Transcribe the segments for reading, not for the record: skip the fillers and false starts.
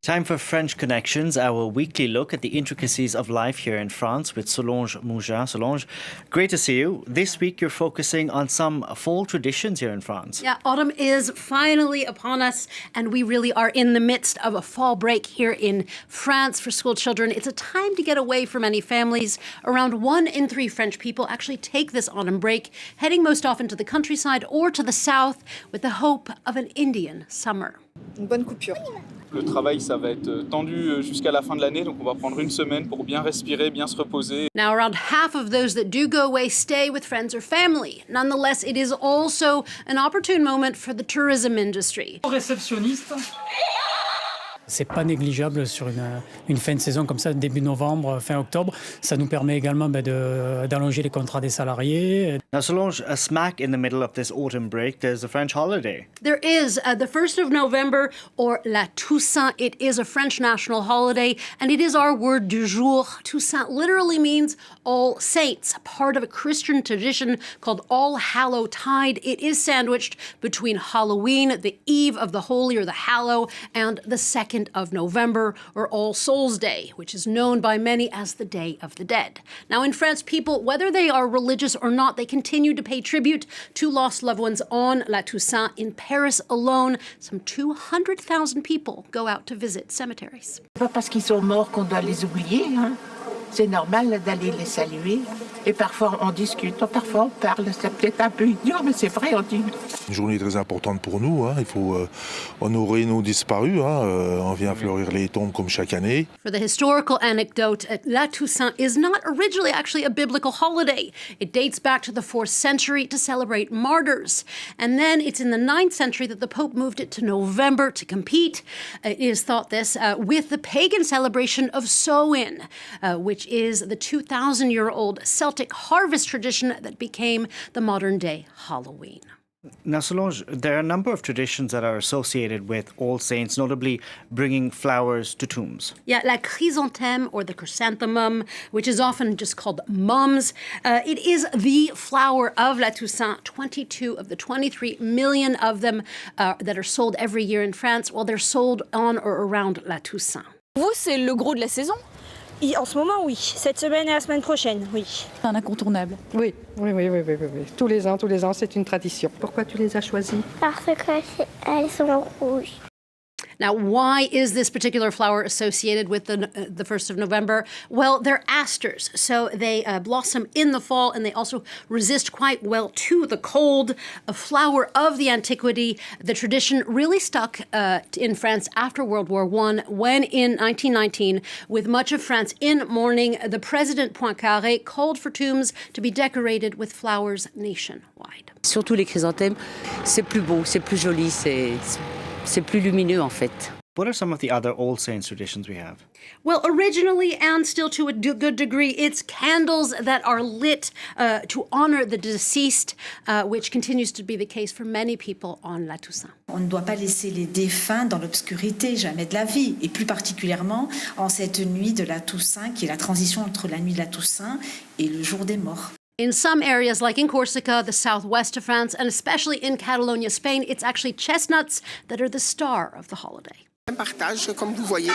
Time for French Connections, our weekly look at the intricacies of life here in France with Solange Mougin. Solange, great to see you. This week you're focusing on some fall traditions here in France. Yeah, autumn is finally upon us, and we really are in the midst of a fall break here in France for school children. It's a time to get away for many families. Around 1 in 3 French people actually take this autumn break, heading most often to the countryside or to the south with the hope of an Indian summer. Une bonne coupure. Le travail, ça va être tendu jusqu'à la fin de l'année, donc on va prendre une semaine pour bien respirer, bien se reposer. Now, around half of those that do go away stay with friends or family. Nonetheless, it is also an opportune moment for the tourism industry. Réceptionniste. C'est pas négligeable sur une fin de saison comme ça, début novembre, fin octobre. Ça nous permet également d'allonger les contrats des salariés. Now, Solange, a smack in the middle of this autumn break, there's a French holiday. There is the 1st of November, or La Toussaint. It is a French national holiday, and it is our word du jour. Toussaint literally means All Saints, part of a Christian tradition called All Hallow Tide. It is sandwiched between Halloween, the Eve of the Holy or the Hallow, and the 2nd of November, or All Souls Day, which is known by many as the Day of the Dead. Now, in France, people, whether they are religious or not, they continue to pay tribute to lost loved ones on La Toussaint. In Paris alone, some 200,000 people go out to visit cemeteries. Pas parce qu'ils sont morts qu'on doit les oublier, hein. C'est normal d'aller les saluer. Et parfois on discute, parfois on parle. C'est peut-être un peu idiot, mais c'est vrai, on dit. Une journée très importante pour nous. Hein. Il faut honorer nos disparus. Hein. On vient fleurir les tombes comme chaque année. For the historical anecdote, La Toussaint is not originally actually a biblical holiday. It dates back to the 4th century to celebrate martyrs. And then it's in the 9th century that the Pope moved it to November to compete, it is thought this, with the pagan celebration of Samhain, which is the 2,000-year-old Celtic harvest tradition that became the modern-day Halloween. Now, Solange, there are a number of traditions that are associated with All Saints, notably bringing flowers to tombs. Yeah, la chrysanthème, or the chrysanthemum, which is often just called mums. It is the flower of La Toussaint. 22 of the 23 million of them that are sold every year in France, well, they're sold on or around La Toussaint. Vous, c'est le gros de la saison? En ce moment, oui. Cette semaine et la semaine prochaine, oui. Un incontournable. Oui. Tous les ans, c'est une tradition. Pourquoi tu les as choisis? Parce qu'elles sont rouges. Now, why is this particular flower associated with the 1st of November? Well, they're asters, so they blossom in the fall, and they also resist quite well to the cold. A flower of the antiquity, the tradition really stuck in France after World War I, when in 1919, with much of France in mourning, the President Poincaré called for tombs to be decorated with flowers nationwide. Surtout les chrysanthèmes, c'est plus beau, c'est plus joli, c'est plus lumineux en fait. What are some of the other All Saints traditions we have? Well, originally and still to a good degree, it's candles that are lit to honor the deceased, which continues to be the case for many people on La Toussaint. On ne doit pas laisser les défunts dans l'obscurité, jamais de la vie, et plus particulièrement en cette nuit de la Toussaint, qui est la transition entre la nuit de la Toussaint et le jour des morts. In some areas, like in Corsica, the southwest of France, and especially in Catalonia, Spain, it's actually chestnuts that are the star of the holiday. Un partage, comme vous voyez,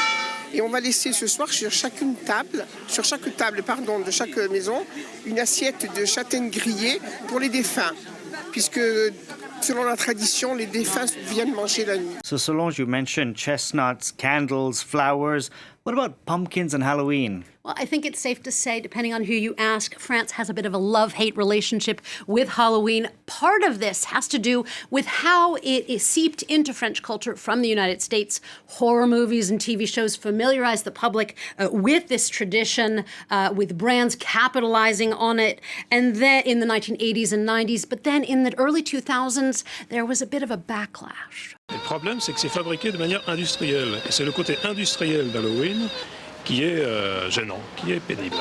et on va laisser ce soir sur chaque table de chaque maison, une assiette de châtaignes grillées pour les défunts, puisque selon la tradition, les défunts viennent manger la nuit. So, Solange, you mentioned chestnuts, candles, flowers. What about pumpkins and Halloween? Well, I think it's safe to say, depending on who you ask, France has a bit of a love-hate relationship with Halloween. Part of this has to do with how it is seeped into French culture from the United States. Horror movies and TV shows familiarize the public with this tradition, with brands capitalizing on it, and then in the 1980s and 90s. But then in the early 2000s, there was a bit of a backlash. Le problème, c'est que c'est fabriqué de manière industrielle. Et c'est le côté industriel d'Halloween qui est gênant, qui est pénible.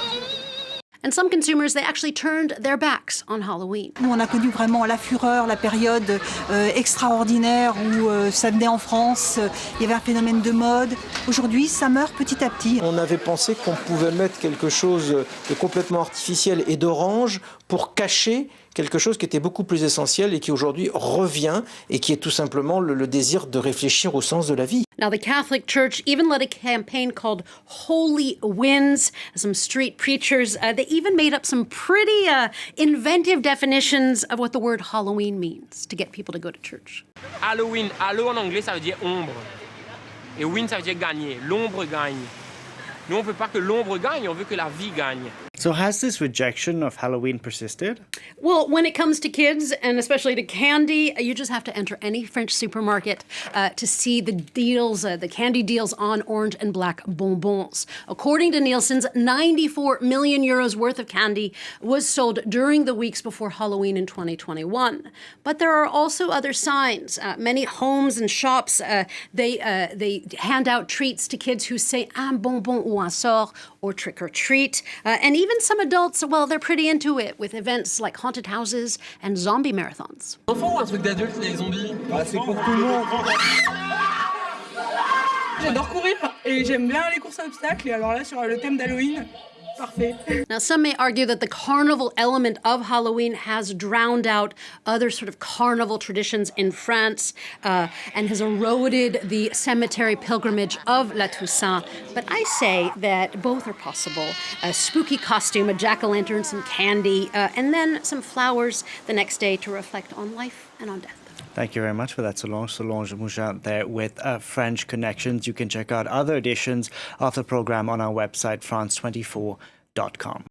And some consumers, they actually turned their backs on Halloween. Nous, on a connu vraiment la fureur, la période extraordinaire où ça venait en France, il y avait un phénomène de mode. Aujourd'hui, ça meurt petit à petit. On avait pensé qu'on pouvait mettre quelque chose de complètement artificiel et d'orange pour cacher quelque chose qui était beaucoup plus essentiel et qui aujourd'hui revient et qui est tout simplement le désir de réfléchir au sens de la vie. Now, the Catholic Church even led a campaign called Holy Winds. Some street preachers, they even made up some pretty inventive definitions of what the word Halloween means to get people to go to church. Halloween, halo en anglais, ça veut dire ombre. Et win, ça veut dire gagner. L'ombre gagne. Nous, on ne veut pas que l'ombre gagne, on veut que la vie gagne. So has this rejection of Halloween persisted? Well, when it comes to kids, and especially to candy, you just have to enter any French supermarket to see the deals, the candy deals on orange and black bonbons. According to Nielsen's, 94 million euros worth of candy was sold during the weeks before Halloween in 2021. But there are also other signs. Many homes and shops, they hand out treats to kids who say un bonbon ou un sort, or trick or treat. And even some adults, well, they're pretty into it with events like haunted houses and zombie marathons. Enfant ou un truc d'adulte, les zombies? C'est pour tout le monde. J'adore courir et j'aime bien les courses à obstacles. Et alors là, sur le thème d'Halloween, parfait. Now, some may argue that the carnival element of Halloween has drowned out other sort of carnival traditions in France and has eroded the cemetery pilgrimage of La Toussaint. But I say that both are possible. A spooky costume, a jack-o'-lantern, some candy, and then some flowers the next day to reflect on life and on death. Thank you very much for that, Solange Mougin there with French Connections. You can check out other editions of the program on our website, france24.com.